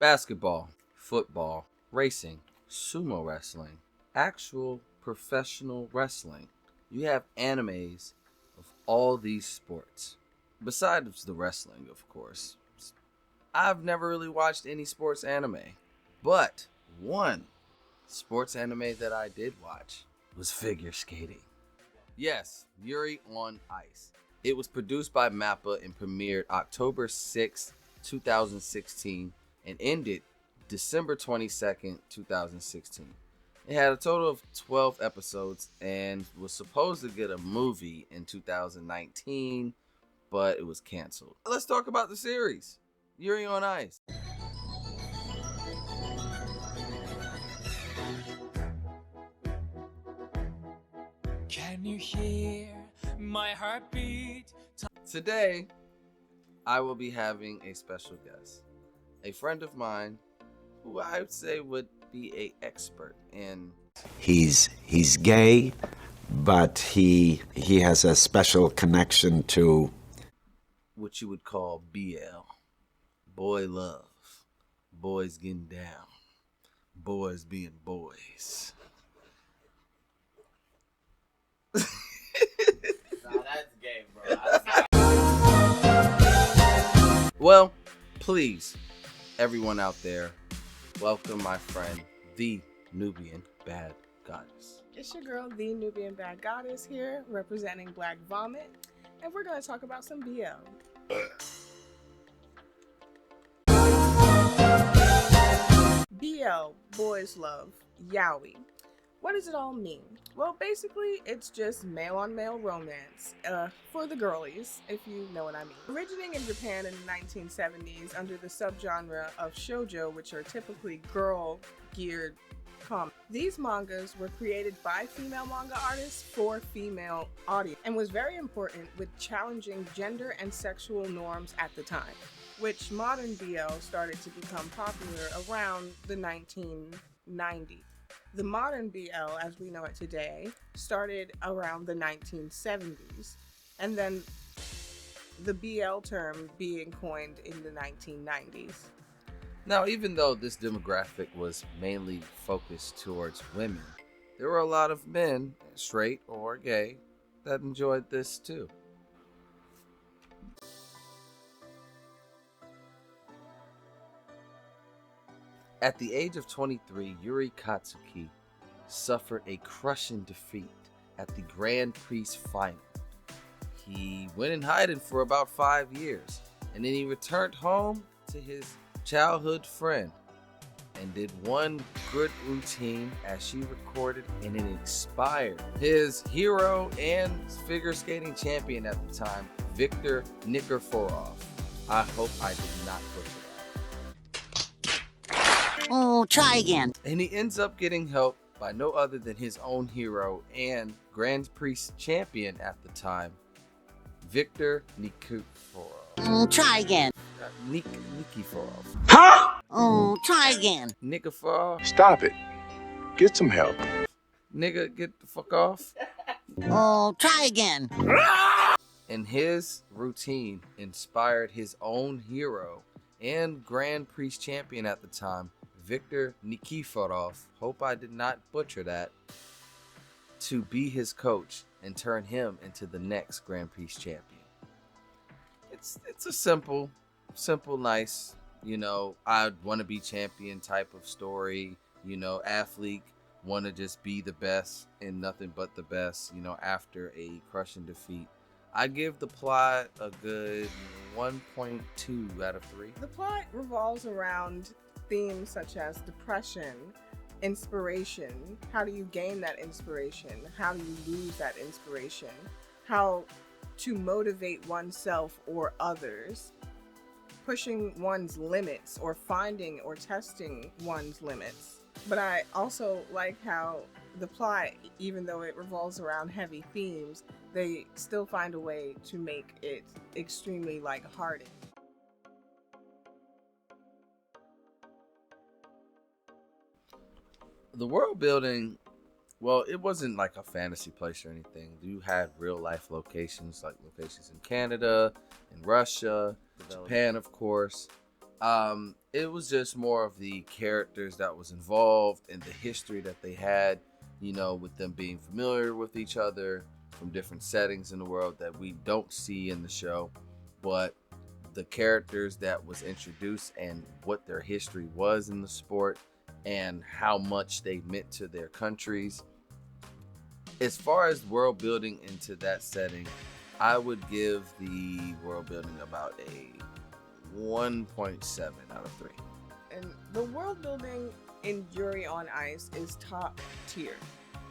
basketball, football, racing, sumo wrestling, actual professional wrestling. You have animes of all these sports. Besides the wrestling, of course. I've never really watched any sports anime, but one sports anime that I did watch was figure skating. Yes, Yuri on Ice. It was produced by MAPPA and premiered October 6, 2016 and ended December 22nd, 2016. It had a total of 12 episodes and was supposed to get a movie in 2019, but it was canceled. Let's talk about the series, Yuri on Ice. Can you hear my heartbeat? Today, I will be having a special guest, a friend of mine who I would say would be an expert in. He's gay, but he has a special connection to what you would call BL, boy love, boys getting down, boys being boys. Nah, that's gay, bro. Well, please, everyone out there, welcome my friend, the Nubian Badd Goddess. It's your girl, the Nubian Badd Goddess here, representing Black Vomit, and we're going to talk about some BL. BL, boys love, yaoi. What does it all mean? Well, basically, it's just male-on-male romance, for the girlies, if you know what I mean. Originating in Japan in the 1970s under the subgenre of shoujo, which are typically girl-geared comics. These mangas were created by female manga artists for female audience, and was very important with challenging gender and sexual norms at the time, which modern BL started to become popular around the 1990s. The modern BL, as we know it today, started around the 1970s, and then the BL term being coined in the 1990s. Now, even though this demographic was mainly focused towards women, there were a lot of men, straight or gay, that enjoyed this too. At the age of 23, Yuri Katsuki suffered a crushing defeat at the Grand Prix final. He went in hiding for about 5 years, and then he returned home to his childhood friend and did one good routine as she recorded, and it inspired his hero and figure skating champion at the time, Viktor Nikiforov. I hope I did not butcher that. Oh, try again. And he ends up getting help by no other than his own hero and Grand Prix champion at the time, Viktor Nikiforov. Try again. Nikiforov. Huh? Oh, try again. Nikiforov. Stop it. Get some help. Nigga, get the fuck off. Oh, try again. And his routine inspired his own hero and Grand Prix champion at the time, Viktor Nikiforov, hope I did not butcher that, to be his coach and turn him into the next Grand Prix champion. It's a simple, nice, I'd want to be champion type of story, athlete, want to just be the best and nothing but the best, after a crushing defeat. I give the plot a good 1.2 out of 3. The plot revolves around themes such as depression, inspiration, how do you gain that inspiration, how do you lose that inspiration, how to motivate oneself or others, pushing one's limits or finding or testing one's limits. But I also like how the plot, even though it revolves around heavy themes, they still find a way to make it extremely lighthearted. The world building, well, it wasn't like a fantasy place or anything. You had real life locations, like locations in Canada, in Russia, Japan, of course. It was just more of the characters that was involved and the history that they had, with them being familiar with each other from different settings in the world that we don't see in the show, but the characters that was introduced and what their history was in the sport and how much they meant to their countries. As far as world building into that setting, I would give the world building about a 1.7 out of 3. And the world building in Yuri on Ice is top tier.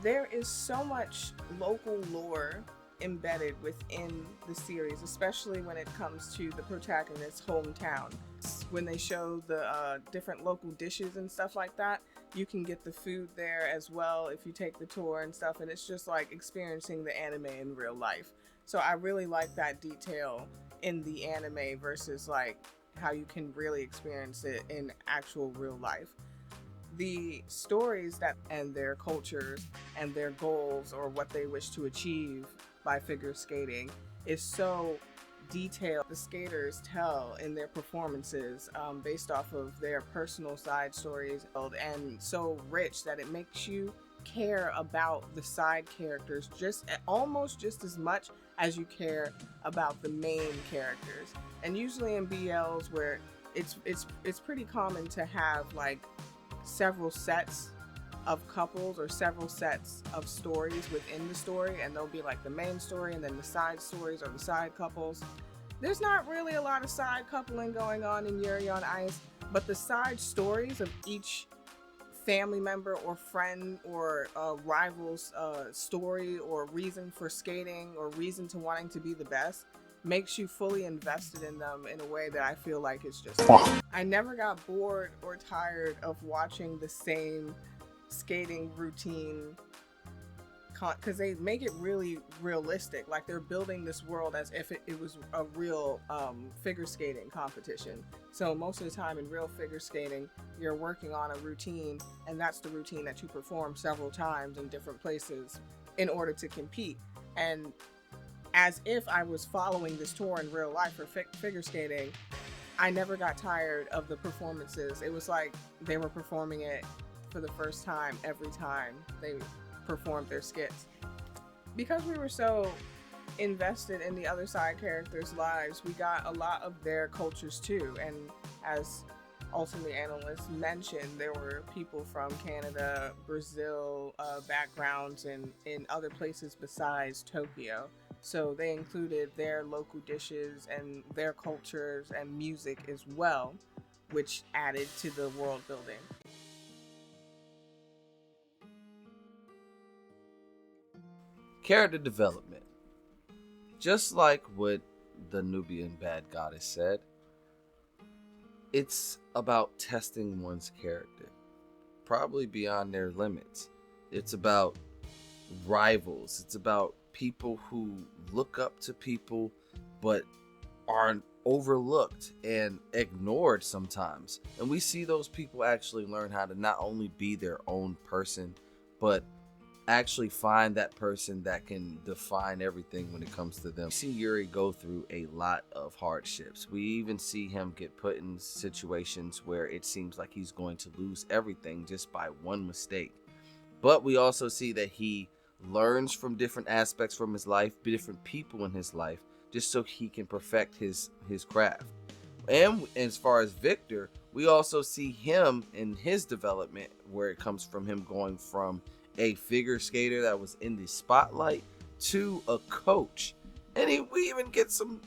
There is so much local lore embedded within the series, especially when it comes to the protagonist's hometown. When they show the different local dishes and stuff like that, you can get the food there as well if you take the tour and stuff, and it's just like experiencing the anime in real life. So I really like that detail in the anime versus like how you can really experience it in actual real life. The stories that and their cultures and their goals or what they wish to achieve by figure skating is so detailed. The skaters tell in their performances based off of their personal side stories, and so rich that it makes you care about the side characters almost just as much as you care about the main characters. And usually in BLs where it's pretty common to have like several sets of couples or several sets of stories within the story, and there'll be like the main story and then the side stories or the side couples. There's not really a lot of side coupling going on in Yuri on Ice, but the side stories of each family member or friend or rival's story or reason for skating or reason to wanting to be the best makes you fully invested in them in a way that I feel like it's just I never got bored or tired of watching the same skating routine because they make it really realistic. Like they're building this world as if it was a real figure skating competition. So most of the time in real figure skating, you're working on a routine, and that's the routine that you perform several times in different places in order to compete. And as if I was following this tour in real life for figure skating, I never got tired of the performances. It was like they were performing it for the first time every time they performed their skits. Because we were so invested in the other side characters' lives, we got a lot of their cultures too. And as Alton Analyzes mentioned, there were people from Canada, Brazil, backgrounds in other places besides Tokyo. So they included their local dishes and their cultures and music as well, which added to the world building. Character development. Just like what the Nubian Badd Goddess said, it's about testing one's character, probably beyond their limits. It's about rivals. It's about people who look up to people but are overlooked and ignored sometimes. And we see those people actually learn how to not only be their own person, but actually find that person that can define everything when it comes to them. We see Yuri go through a lot of hardships. We even see him get put in situations where it seems like he's going to lose everything just by one mistake. But we also see that he learns from different aspects from his life, different people in his life, just so he can perfect his craft. And as far as Victor, we also see him in his development, where it comes from him going from a figure skater that was in the spotlight to a coach. And we even get some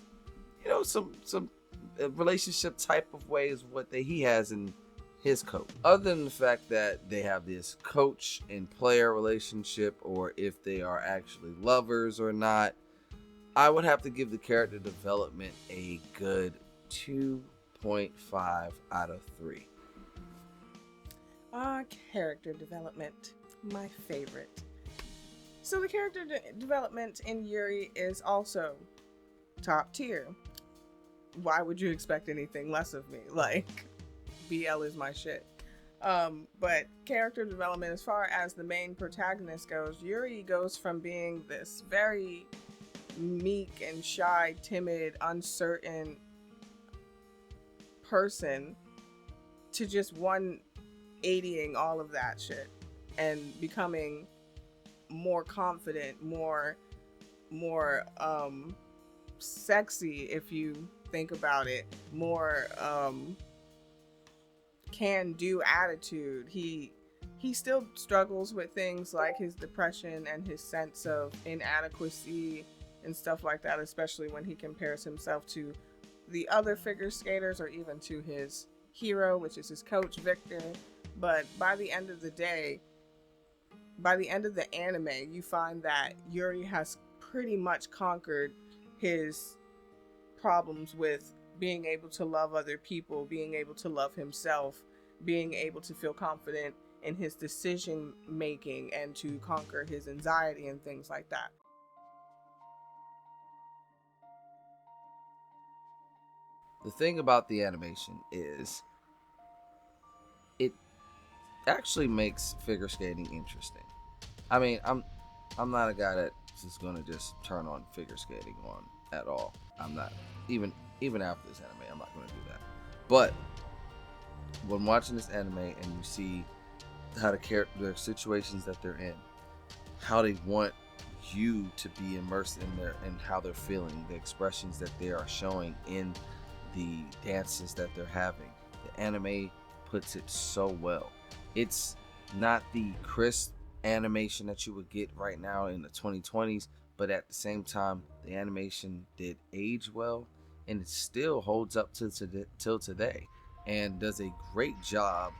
relationship type of ways what that he has in his coach. Other than the fact that they have this coach and player relationship, or if they are actually lovers or not, I would have to give the character development a good 2.5 out of 3. Character development, my favorite. So the character development in Yuri is also top tier. Why would you expect anything less of me? Like, BL is my shit. But character development, as far as the main protagonist goes, Yuri goes from being this very meek and shy, timid, uncertain person to just 180ing all of that shit and becoming more confident, more sexy, if you think about it, more can do attitude. He still struggles with things like his depression and his sense of inadequacy and stuff like that, especially when he compares himself to the other figure skaters or even to his hero, which is his coach Victor. But by the end of the day, by the end of the anime, you find that Yuri has pretty much conquered his problems with being able to love other people, being able to love himself, being able to feel confident in his decision making, and to conquer his anxiety and things like that. The thing about the animation is it actually makes figure skating interesting. I mean, I'm not a guy that's just gonna just turn on figure skating on at all. I'm not. Even after this anime, I'm not gonna do that. But when watching this anime and you see how the situations that they're in, how they want you to be immersed in how they're feeling, the expressions that they are showing in the dances that they're having, the anime puts it so well. It's not the crisp animation that you would get right now in the 2020s, but at the same time, the animation did age well, and it still holds up till today, and does a great job.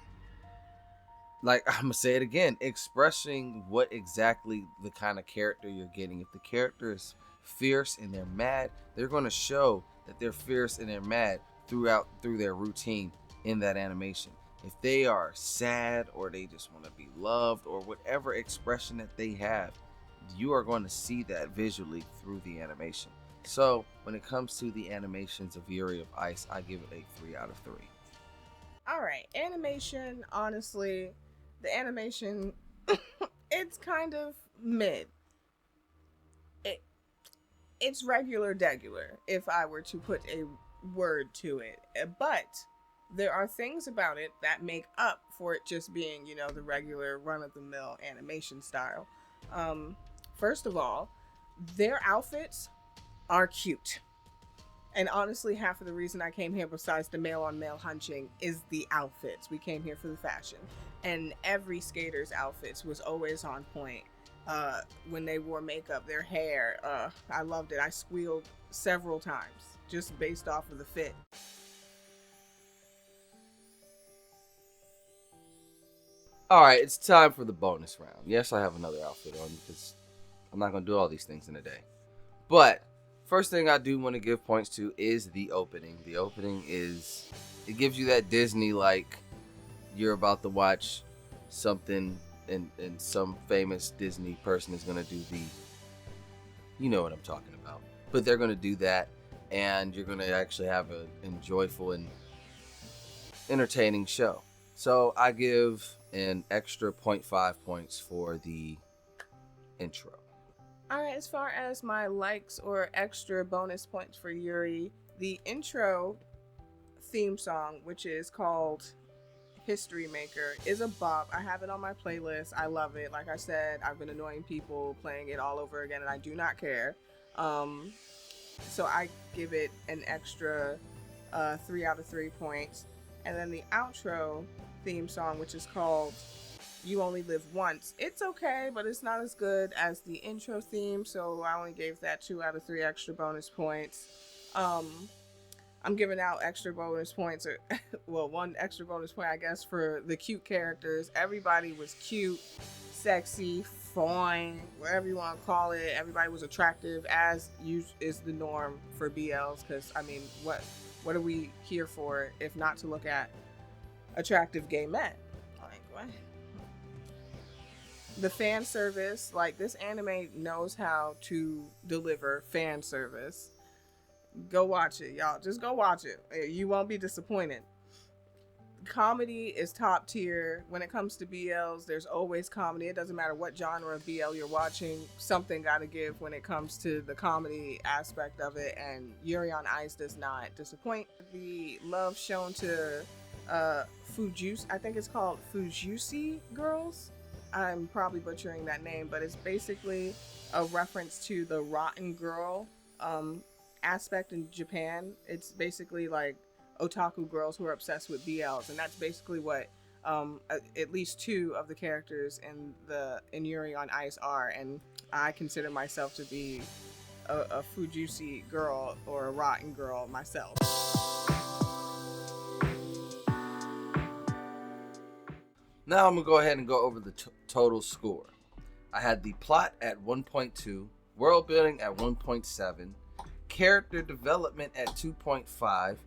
Like, I'm gonna say it again, expressing what exactly the kind of character you're getting. If the character is fierce and they're mad, they're going to show that they're fierce and they're mad through their routine in that animation. If they are sad or they just want to be loved or whatever expression that they have, you are going to see that visually through the animation. So when it comes to the animations of Yuri of Ice, I give it a 3 out of 3. All right, animation, honestly, the animation, it's kind of mid. It's regular degular, if I were to put a word to it. But there are things about it that make up for it just being, the regular run-of-the-mill animation style. First of all, their outfits are cute. And honestly, half of the reason I came here, besides the male-on-male hunching, is the outfits. We came here for the fashion. And every skater's outfits was always on point. When they wore makeup, their hair, I loved it. I squealed several times just based off of the fit. All right, it's time for the bonus round. Yes, I have another outfit on because I'm not going to do all these things in a day. But first thing I do want to give points to is the opening. The opening it gives you that Disney, like you're about to watch something and some famous Disney person is going to do you know what I'm talking about. But they're going to do that, and you're going to actually have an enjoyable and entertaining show. So I give an extra 0.5 points for the intro. All right, as far as my likes or extra bonus points for Yuri, the intro theme song, which is called History Maker, is a bop. I have it on my playlist. I love it. Like I said, I've been annoying people playing it all over again, and I do not care. So I give it an extra 3 out of 3 points. And then the outro theme song, which is called You Only Live Once, it's okay, but it's not as good as the intro theme, so I only gave that 2 out of 3 extra bonus points. I'm giving out extra bonus points, or well, 1 extra bonus point, I guess, for the cute characters. Everybody was cute, sexy, fine, whatever you want to call it. Everybody was attractive, as is the norm for BLs, because, I mean, what are we here for if not to look at attractive gay men? Like, what? The fan service, like, this anime knows how to deliver fan service. Go watch it, y'all. Just go watch it. You won't be disappointed. comedy is top tier. When it comes to BLs, there's always comedy. It doesn't matter what genre of BL you're watching, something gotta give when it comes to the comedy aspect of it, and Yuri on Ice does not disappoint. The love shown to Fujusi, I think it's called Fujusi girls. I'm probably butchering that name, but it's basically a reference to the rotten girl aspect in Japan. It's basically like otaku girls who are obsessed with BLs, and that's basically what at least two of the characters in Yuri on Ice are, and I consider myself to be a Fujusi girl or a rotten girl myself. Now I'm going to go ahead and go over the total score. I had the plot at 1.2, world building at 1.7, character development at 2.5,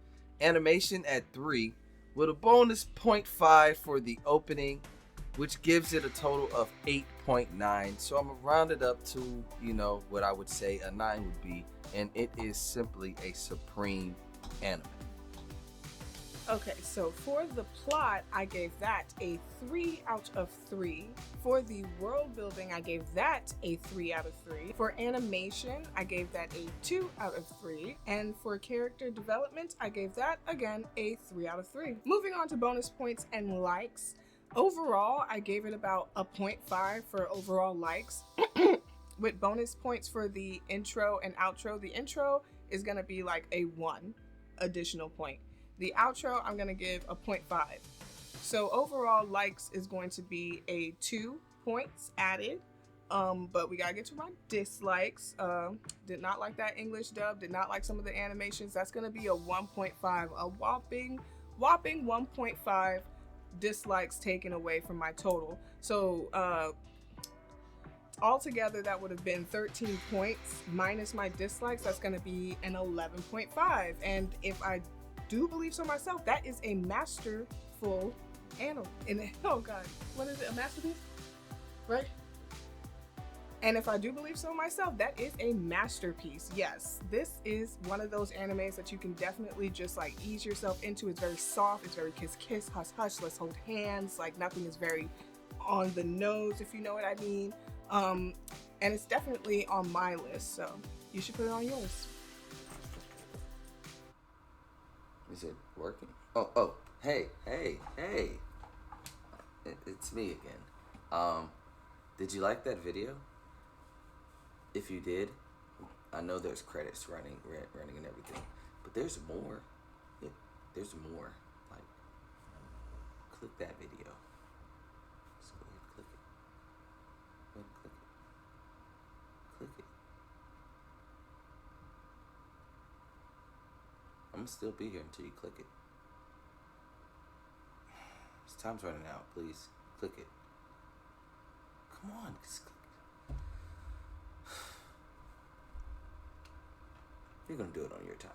animation at 3, with a bonus 0.5 for the opening, which gives it a total of 8.9. So I'm going to round it up to, what I would say a 9 would be, and it is simply a supreme anime. Okay, so for the plot, I gave that a 3 out of 3. For the world building, I gave that a 3 out of 3. For animation, I gave that a 2 out of 3. And for character development, I gave that, again, a 3 out of 3. Moving on to bonus points and likes. Overall, I gave it about a 0.5 for overall likes, with bonus points for the intro and outro. The intro is going to be like a 1 additional point. The outro, I'm going to give a 0.5. So overall likes is going to be a 2 points added. But we got to get to my dislikes. Did not like that English dub. Did not like some of the animations. That's going to be a 1.5. A whopping 1.5 dislikes taken away from my total. So altogether, that would have been 13 points minus my dislikes. That's going to be an 11.5. And if I do believe so myself, that is a masterful anime. Oh god, what is it? A masterpiece, right? And if I do believe so myself, that is a masterpiece. Yes, this is one of those animes that you can definitely just like ease yourself into. It's very soft. It's very kiss, hush, hush. Let's hold hands. Like nothing is very on the nose, if you know what I mean. And it's definitely on my list, so you should put it on yours. Is it working? Oh, hey. It's me again. Did you like that video? If you did, I know there's credits running and everything, but there's more. There's more. Like, click that video. Just go ahead, click it. Go ahead, click it. Click it. I'm gonna still be here until you click it. Time's running out. Please click it. Come on, just click it. You're gonna do it on your time.